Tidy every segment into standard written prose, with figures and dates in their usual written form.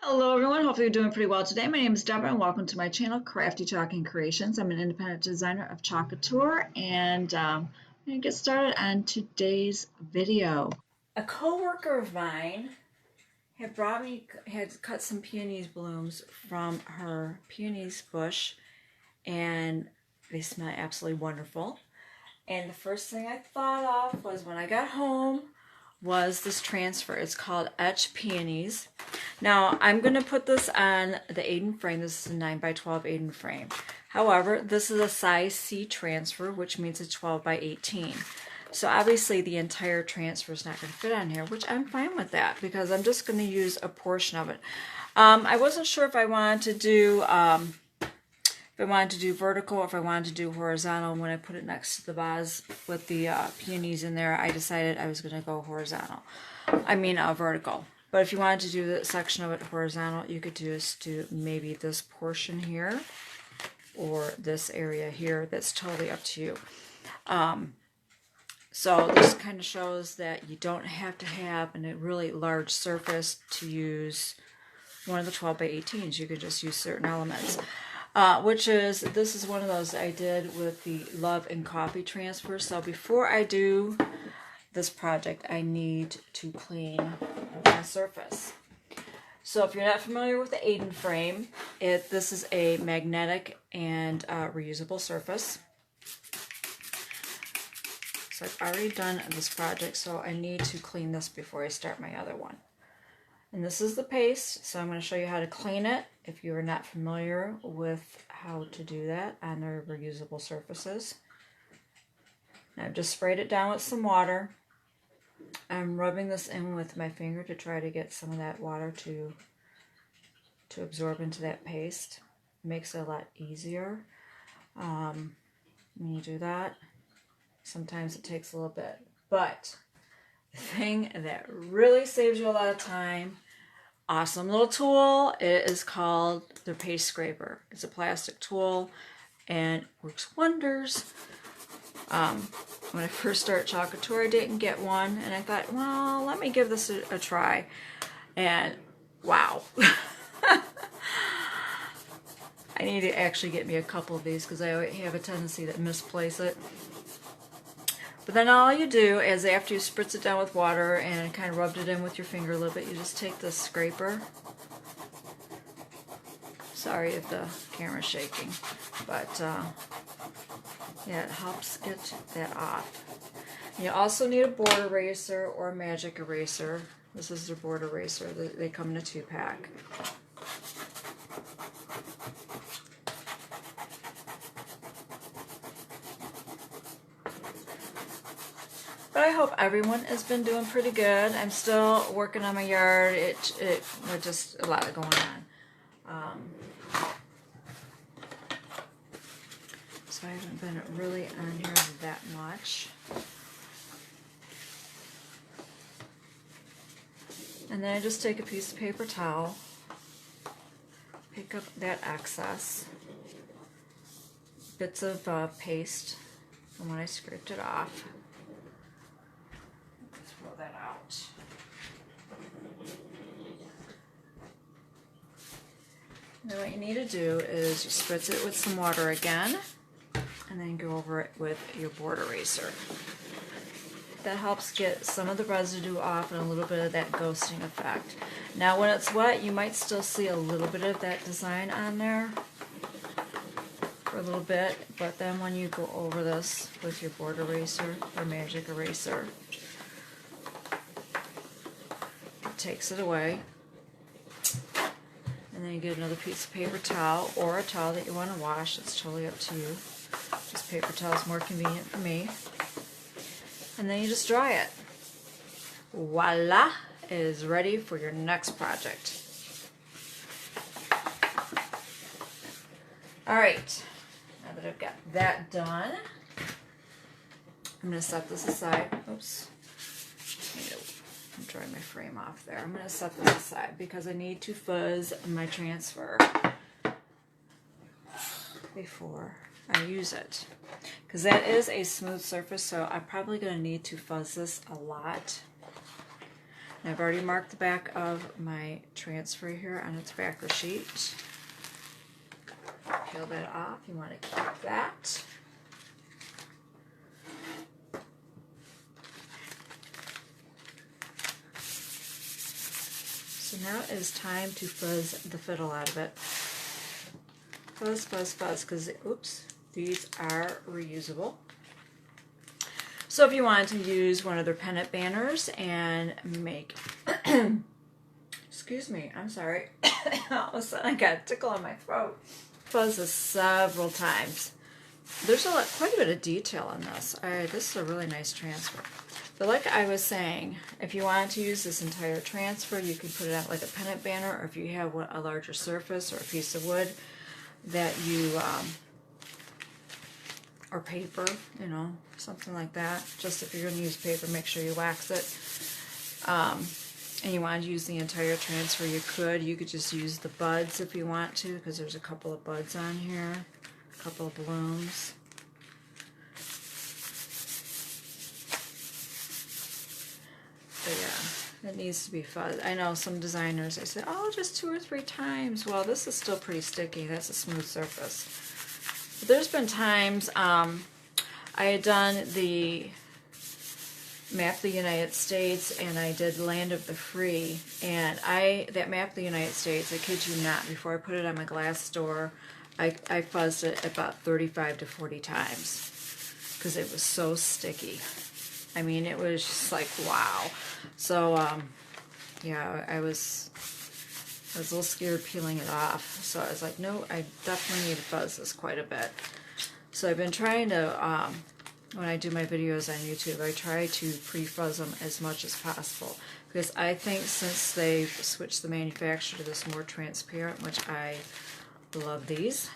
Hello everyone, hopefully you're doing pretty well today. My name is Deborah and welcome to my channel, Crafty Chalk Creations. I'm an independent designer of Chalk Couture and I'm going to get started on today's video. A co-worker of mine had cut some peonies blooms from her peonies bush and they smell absolutely wonderful. And the first thing I thought of was when I got home was this transfer. It's called Etched Peonies. Now I'm going to put this on the Aiden Frame. This is a 9x12 Aiden Frame. However, this is a size C transfer, which means it's 12 by 18. So obviously the entire transfer is not going to fit on here, which I'm fine with that because I'm just going to use a portion of it. I wasn't sure if I wanted to do vertical or if I wanted to do horizontal. When I put it next to the vase with the peonies in there, I decided I was going to go horizontal. Vertical. But if you wanted to do the section of it horizontal, you could just do maybe this portion here or this area here. That's totally up to you. So this kind of shows that you don't have to have a really large surface to use one of the 12 by 18s. You could just use certain elements. This is one of those I did with the Love and Coffee transfer. So before I do this project, I need to clean my surface. So if you're not familiar with the Aiden Frame, this is a magnetic and reusable surface. So I've already done this project, so I need to clean this before I start my other one. And this is the paste, so I'm going to show you how to clean it if you are not familiar with how to do that on their reusable surfaces. Now I've just sprayed it down with some water. I'm rubbing this in with my finger to try to get some of that water to absorb into that paste. It makes it a lot easier when you do that. Sometimes it takes a little bit, but the thing that really saves you a lot of time, awesome little tool, it is called the paste scraper. It's a plastic tool and works wonders. When I first started Chalk Couture, I didn't get one, and I thought, well, let me give this a try. And wow. I need to actually get me a couple of these because I have a tendency to misplace it. But then all you do is after you spritz it down with water and kind of rubbed it in with your finger a little bit, you just take this scraper. Sorry if the camera's shaking, but yeah, it helps get that off. You also need a board eraser or a magic eraser. This is the board eraser. They come in a 2-pack. But I hope everyone has been doing pretty good. I'm still working on my yard. There's just a lot going on. So I haven't been really on here that much. And then I just take a piece of paper towel, pick up that excess bits of paste from when I scraped it off. That out. Then what you need to do is you spritz it with some water again and then go over it with your board eraser. That helps get some of the residue off and a little bit of that ghosting effect. Now when it's wet, you might still see a little bit of that design on there for a little bit, but then when you go over this with your board eraser or magic eraser, takes it away. And then you get another piece of paper towel or a towel that you want to wash. It's totally up to you. Just paper towel is more convenient for me. And then you just dry it. Voila! It is ready for your next project. Alright, now that I've got that done, I'm going to set this aside. Oops. I'm drying my frame off there. I'm going to set this aside because I need to fuzz my transfer before I use it. Because that is a smooth surface, so I'm probably going to need to fuzz this a lot. I've already marked the back of my transfer here on its backer sheet. Peel that off. You want to keep that. So now it is time to fuzz the fiddle out of it. Fuzz, fuzz, fuzz, because, oops, these are reusable. So if you wanted to use one of their pennant banners and make, excuse me, I'm sorry, all of a sudden I got a tickle on my throat. Fuzz this several times. There's quite a bit of detail in this. This is a really nice transfer. But like I was saying, if you wanted to use this entire transfer, you could put it out like a pennant banner, or if you have a larger surface or a piece of wood that you, or paper, you know, something like that. Just if you're going to use paper, make sure you wax it. And you want to use the entire transfer, you could. You could just use the buds if you want to, because there's a couple of buds on here, a couple of blooms. But yeah, it needs to be fuzz. I know some designers, they say, oh, just 2 or 3 times. Well, this is still pretty sticky. That's a smooth surface. But there's been times I had done the map of the United States, and I did Land of the Free, and that map of the United States, I kid you not, before I put it on my glass door, I fuzzed it about 35 to 40 times because it was so sticky. I mean, it was just like, wow. So yeah, I was a little scared peeling it off, so I was like, no, I definitely need to fuzz this quite a bit. So I've been trying to, when I do my videos on YouTube, I try to pre-fuzz them as much as possible, because I think since they've switched the manufacturer to this more transparent, which I love these,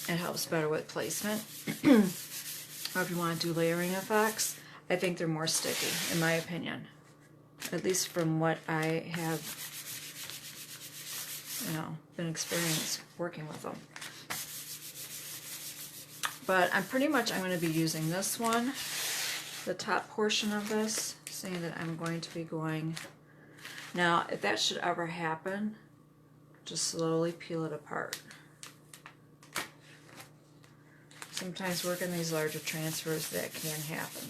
it helps better with placement. Or if you want to do layering effects, I think they're more sticky, in my opinion. At least from what I have, you know, been experienced working with them. But I'm going to be using this one, the top portion of this, saying that I'm going to be going. Now, if that should ever happen, just slowly peel it apart. Sometimes working these larger transfers, that can happen.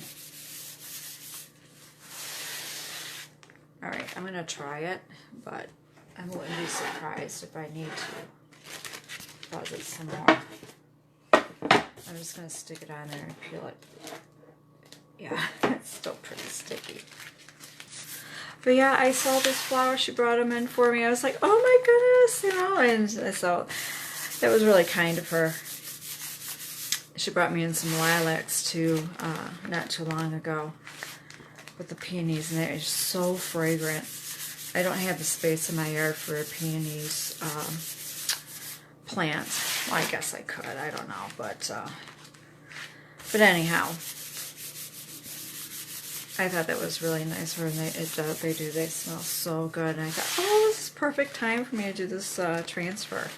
Alright, I'm going to try it, but I wouldn't be surprised if I need to fuzz it some more. I'm just going to stick it on there and peel it. Yeah, it's still pretty sticky. But yeah, I saw this flower. She brought them in for me. I was like, oh my goodness, you know, and so that was really kind of her. She brought me in some lilacs too, not too long ago, with the peonies, and they're so fragrant. I don't have the space in my yard for a peonies plant. Well, I guess I could. I don't know, but anyhow, I thought that was really nice. When they smell so good, and I thought, oh, this is perfect time for me to do this transfer.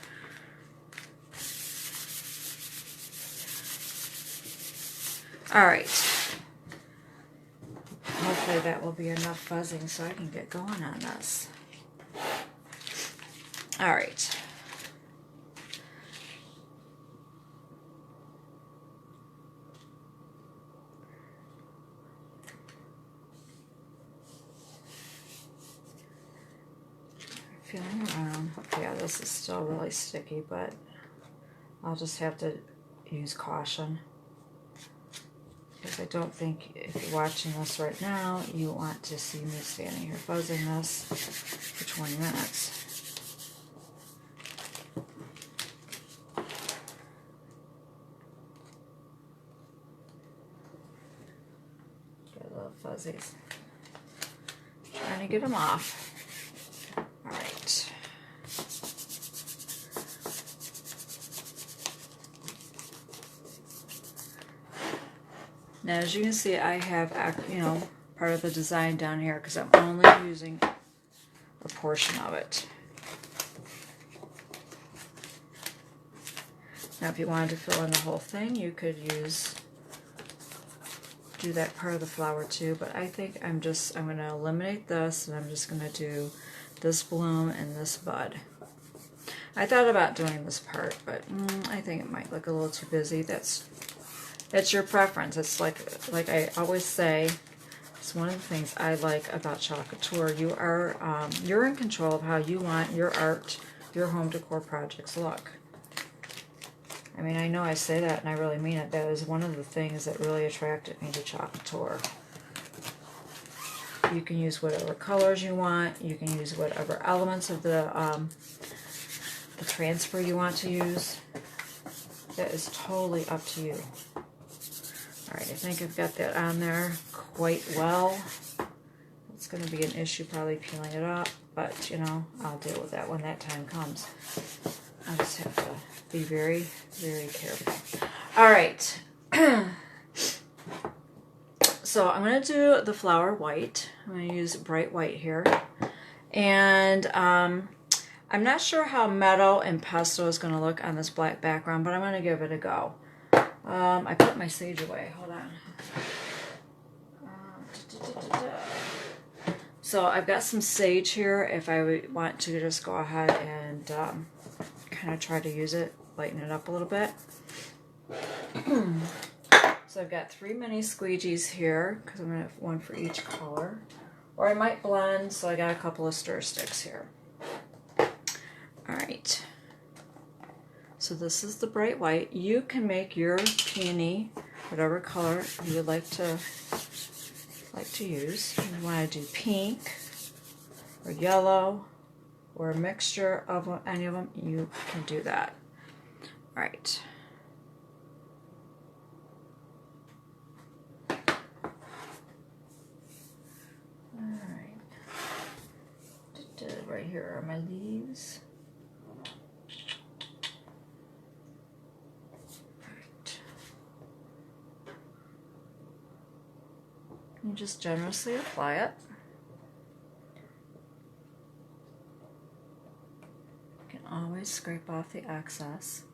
All right. Hopefully that will be enough fuzzing so I can get going on this. All right. Feeling around. Yeah, this is still really sticky, but I'll just have to use caution. Because I don't think, if you're watching this right now, you want to see me standing here fuzzing this for 20 minutes. Get a little fuzzies. Trying to get them off. Alright. Now, as you can see, I have, you know, part of the design down here because I'm only using a portion of it. Now, if you wanted to fill in the whole thing, you could use do that part of the flower too, but I think I'm going to eliminate this, and I'm just going to do this bloom and this bud. I thought about doing this part, but I think it might look a little too busy. That's your preference. It's like I always say, it's one of the things I like about Chalk Couture. You're in control of how you want your art, your home decor projects look. I mean, I know I say that and I really mean it. That is one of the things that really attracted me to Chalk Couture. You can use whatever colors you want. You can use whatever elements of the transfer you want to use. That is totally up to you. Alright, I think I've got that on there quite well. It's going to be an issue probably peeling it up, but you know, I'll deal with that when that time comes. I just have to be very, very careful. Alright. So I'm going to do the flower white. I'm going to use bright white here. And I'm not sure how meadow and pesto is going to look on this black background, but I'm going to give it a go. I put my sage away. Hold on. So I've got some sage here if I want to just go ahead and kind of try to use it, lighten it up a little bit. So I've got 3 mini squeegees here because I'm going to have one for each color. Or I might blend, so I got a couple of stir sticks here. Alright. So this is the bright white. You can make your peony whatever color you would like to use. If you want to do pink or yellow or a mixture of any of them, you can do that. Alright. Alright. Right here are my leaves. You just generously apply it. You can always scrape off the excess.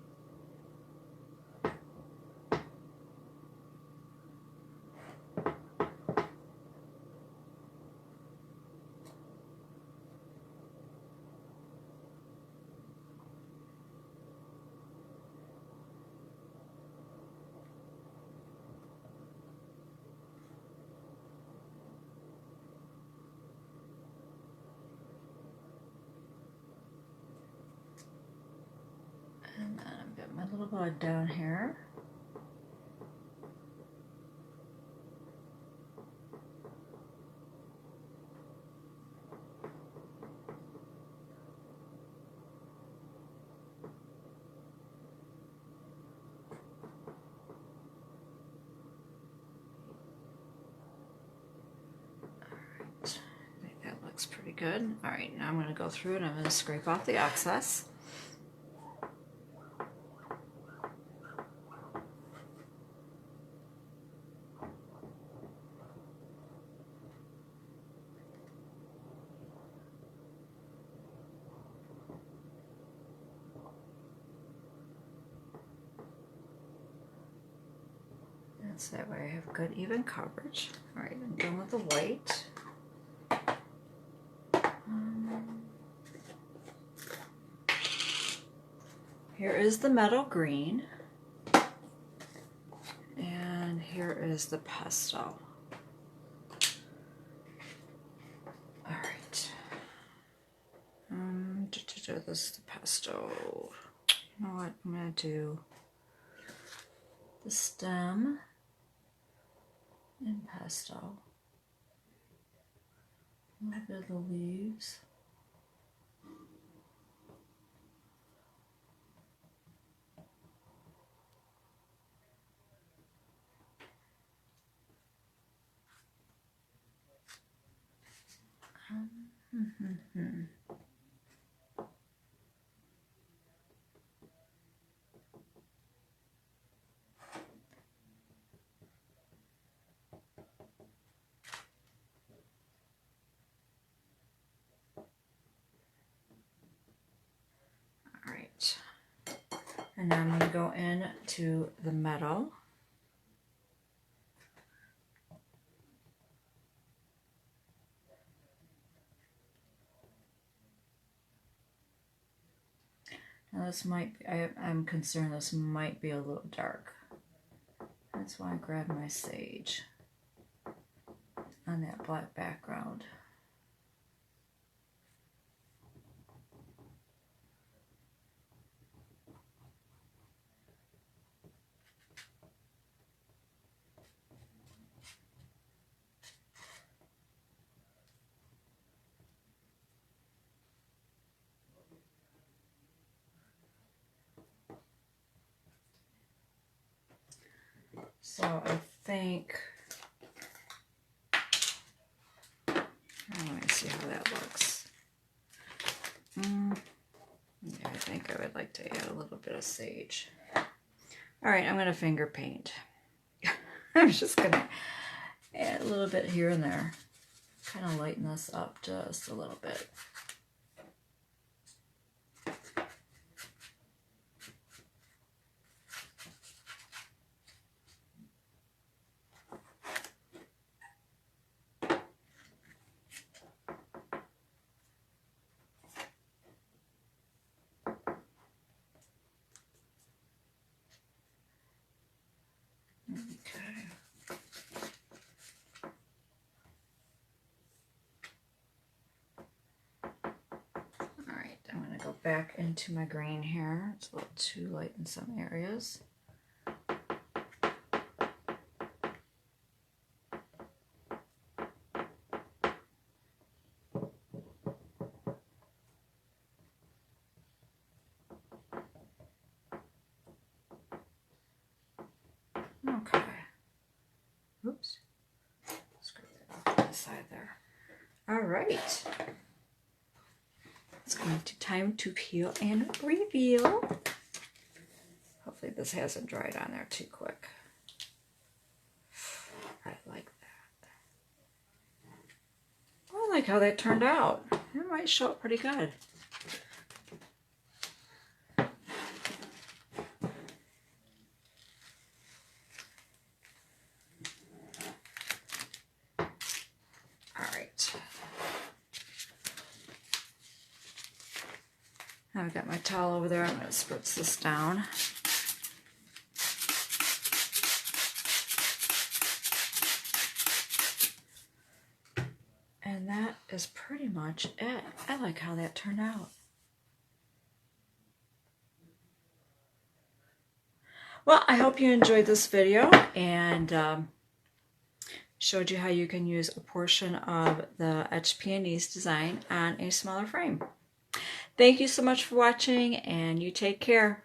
And then I've got my little bud down here. Alright, I think that looks pretty good. Alright, now I'm going to go through and I'm going to scrape off the excess. So that way I have good even coverage. Alright, I'm done with the white. Here is the meadow green. And here is the pesto. Alright. This is the pesto. You know what? I'm going to do the stem in pesto, a little bit of the leaves, Alright, and now I'm going to go into the meadow. Now this might be, I'm concerned this might be a little dark. That's why I grabbed my sage on that black background. So I think, let me see how that looks. Yeah, I think I would like to add a little bit of sage. All right, I'm going to finger paint. I'm just going to add a little bit here and there. Kind of lighten this up just a little bit. Back into my green here. It's a little too light in some areas. Okay. Oops. Scrape that off the side there. All right. It's going to time to peel and reveal. Hopefully this hasn't dried on there too quick. I like that. I like how that turned out. It might show up pretty good. Now I've got my towel over there. I'm going to spritz this down. And that is pretty much it. I like how that turned out. Well, I hope you enjoyed this video and showed you how you can use a portion of the Etched Peonies design on a smaller frame. Thank you so much for watching, and you take care.